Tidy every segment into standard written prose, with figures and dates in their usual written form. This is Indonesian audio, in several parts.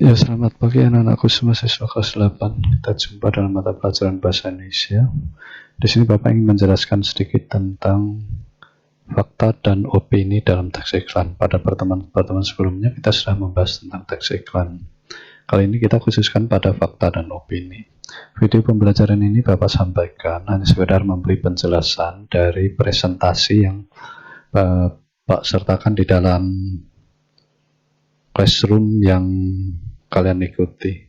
Ya, selamat pagi anak-anakku semua, siswa kelas 8. Kita jumpa dalam mata pelajaran bahasa Indonesia. Di sini Bapak ingin menjelaskan sedikit tentang fakta dan opini dalam teks iklan. Pada pertemuan sebelumnya kita sudah membahas tentang teks iklan. Kali ini kita khususkan pada fakta dan opini. Video pembelajaran ini Bapak sampaikan hanya sekedar memberi penjelasan dari presentasi yang Bapak sertakan di dalam classroom yang kalian ikuti.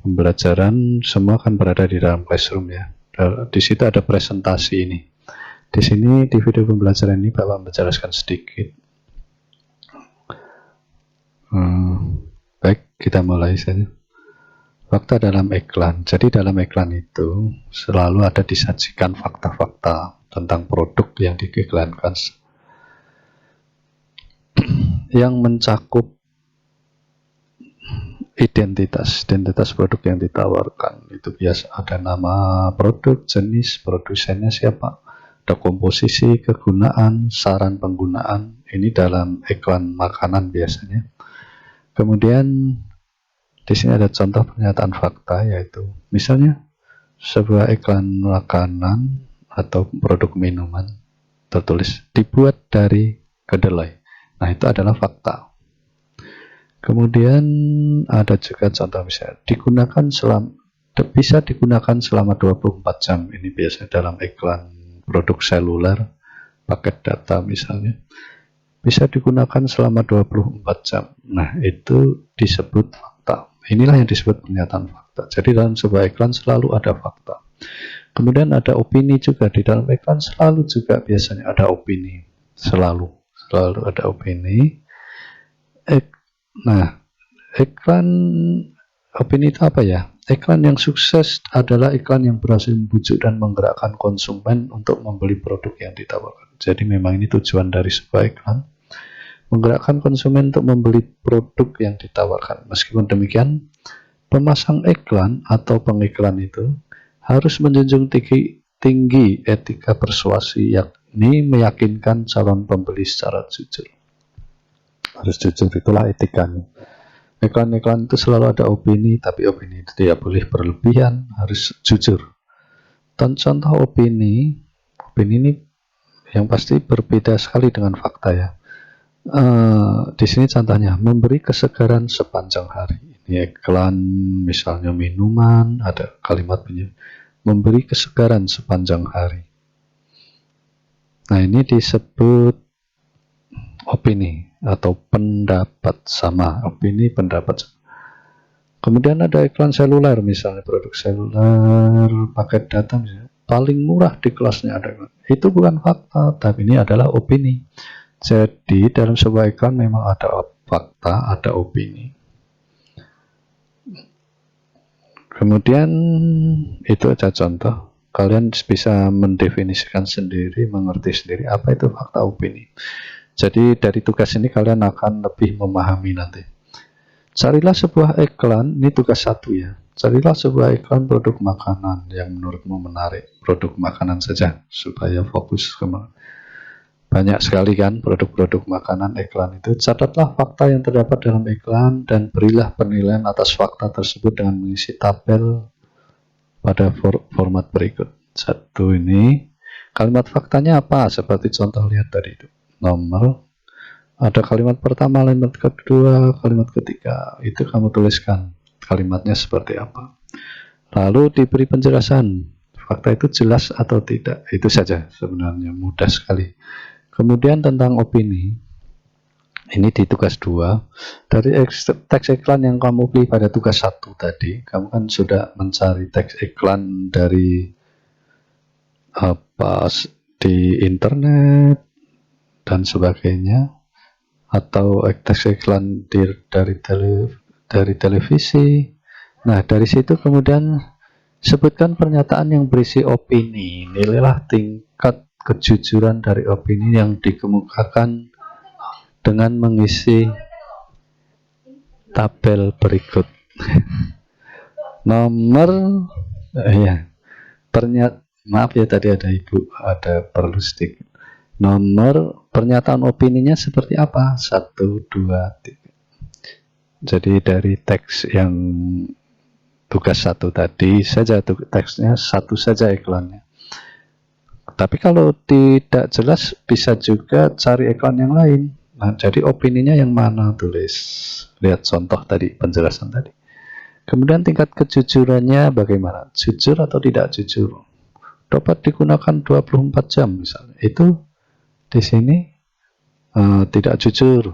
Pembelajaran semua akan berada di dalam classroom ya. Di situ ada presentasi ini. Di sini di video pembelajaran ini Bapak menjelaskan sedikit. Baik, kita mulai saja. Fakta dalam iklan. Jadi dalam iklan itu selalu ada disajikan fakta-fakta tentang produk yang diiklankan yang mencakup identitas produk yang ditawarkan. Itu biasa ada nama produk, jenis, produsennya siapa, ada komposisi, kegunaan, saran penggunaan. Ini dalam iklan makanan biasanya. Kemudian di sini ada contoh pernyataan fakta, yaitu misalnya sebuah iklan makanan atau produk minuman tertulis dibuat dari kedelai. Nah, itu adalah fakta. Kemudian ada juga contoh misalnya bisa digunakan selama 24 jam. Ini biasa dalam iklan produk seluler, paket data misalnya. Bisa digunakan selama 24 jam. Nah, itu disebut fakta. Inilah yang disebut pernyataan fakta. Jadi dalam sebuah iklan selalu ada fakta. Kemudian ada opini juga. Di dalam iklan selalu juga biasanya ada opini. Selalu ada opini. Nah, iklan opini itu apa ya? Iklan yang sukses adalah iklan yang berhasil membujuk dan menggerakkan konsumen untuk membeli produk yang ditawarkan. Jadi memang ini tujuan dari sebuah iklan, menggerakkan konsumen untuk membeli produk yang ditawarkan. Meskipun demikian, pemasang iklan atau pengiklan itu harus menjunjung tinggi etika persuasi, yakni meyakinkan calon pembeli secara jujur. Harus jujur, itulah etikanya. Iklan-iklan itu selalu ada opini, tapi opini itu tidak boleh berlebihan, harus jujur. Dan contoh opini ini yang pasti berbeda sekali dengan fakta ya. Di sini contohnya, memberi kesegaran sepanjang hari. Ini iklan misalnya minuman, ada kalimat memberi kesegaran sepanjang hari. Nah, ini disebut opini atau pendapat sama. Opini, pendapat sama. Kemudian ada iklan seluler, misalnya produk seluler, paket data misalnya, paling murah di kelasnya ada. Itu bukan fakta, tapi ini adalah opini. Jadi dalam sebuah iklan memang ada fakta, ada opini. Kemudian itu aja contoh. Kalian bisa mendefinisikan sendiri, mengerti sendiri apa itu fakta, opini. Jadi dari tugas ini kalian akan lebih memahami nanti. Carilah sebuah iklan, ini tugas 1 ya. Carilah sebuah iklan produk makanan yang menurutmu menarik. Produk makanan saja, supaya fokus ke banyak sekali kan produk-produk makanan iklan itu. Catatlah fakta yang terdapat dalam iklan dan berilah penilaian atas fakta tersebut dengan mengisi tabel pada format berikut. 1 ini, kalimat faktanya apa? Seperti contoh lihat tadi itu. Nomor, ada kalimat pertama, kalimat kedua, kalimat ketiga. Itu kamu tuliskan kalimatnya seperti apa. Lalu diberi penjelasan, fakta itu jelas atau tidak. Itu saja sebenarnya, mudah sekali. Kemudian tentang opini, ini di tugas 2. Dari teks iklan yang kamu pilih pada tugas 1 tadi, kamu kan sudah mencari teks iklan dari di internet dan sebagainya, atau teks iklan dari televisi. Nah, dari situ kemudian sebutkan pernyataan yang berisi opini. Nilailah tingkat kejujuran dari opini yang dikemukakan dengan mengisi tabel berikut. Nomor maaf ya, tadi ada ibu, ada perlu sedikit. Nomor pernyataan opininya seperti apa? 1, 2, 3. Jadi dari teks yang tugas satu tadi saja teksnya satu saja iklannya. Tapi kalau tidak jelas bisa juga cari iklan yang lain. Nah, jadi opininya yang mana tulis. Lihat contoh tadi, penjelasan tadi. Kemudian tingkat kejujurannya bagaimana? Jujur atau tidak jujur? Dapat digunakan 24 jam misalnya. Itu di sini tidak jujur.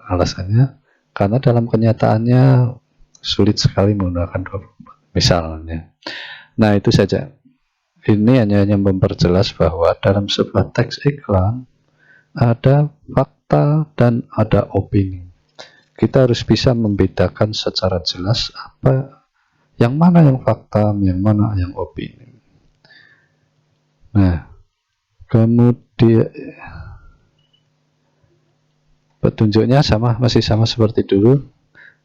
Alasannya karena dalam kenyataannya sulit sekali menggunakan 24 misalnya. Nah, itu saja. Ini hanya memperjelas bahwa dalam sebuah teks iklan ada fakta dan ada opini. Kita harus bisa membedakan secara jelas apa yang mana yang fakta, yang mana yang opini. Nah, kemudian petunjuknya masih sama seperti dulu.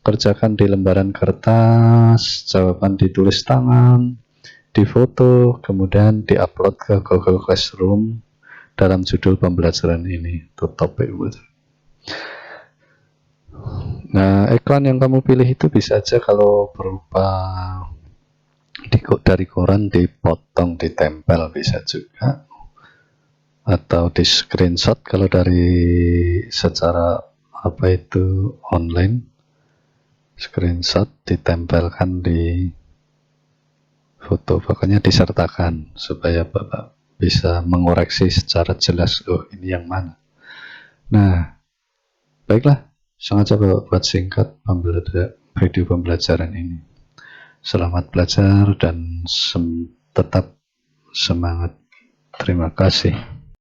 Kerjakan di lembaran kertas, jawaban ditulis tangan, difoto, kemudian diupload ke Google Classroom dalam judul pembelajaran ini. Itu topik. Nah, iklan yang kamu pilih itu bisa aja kalau berupa dari koran dipotong, ditempel bisa juga, atau di screenshot kalau dari secara online, screenshot ditempelkan di foto, pokoknya disertakan supaya Bapak bisa mengoreksi secara jelas, oh ini yang mana. Nah, baiklah, sengaja Bapak buat singkat video pembelajaran ini. Selamat belajar dan tetap semangat. Terima kasih.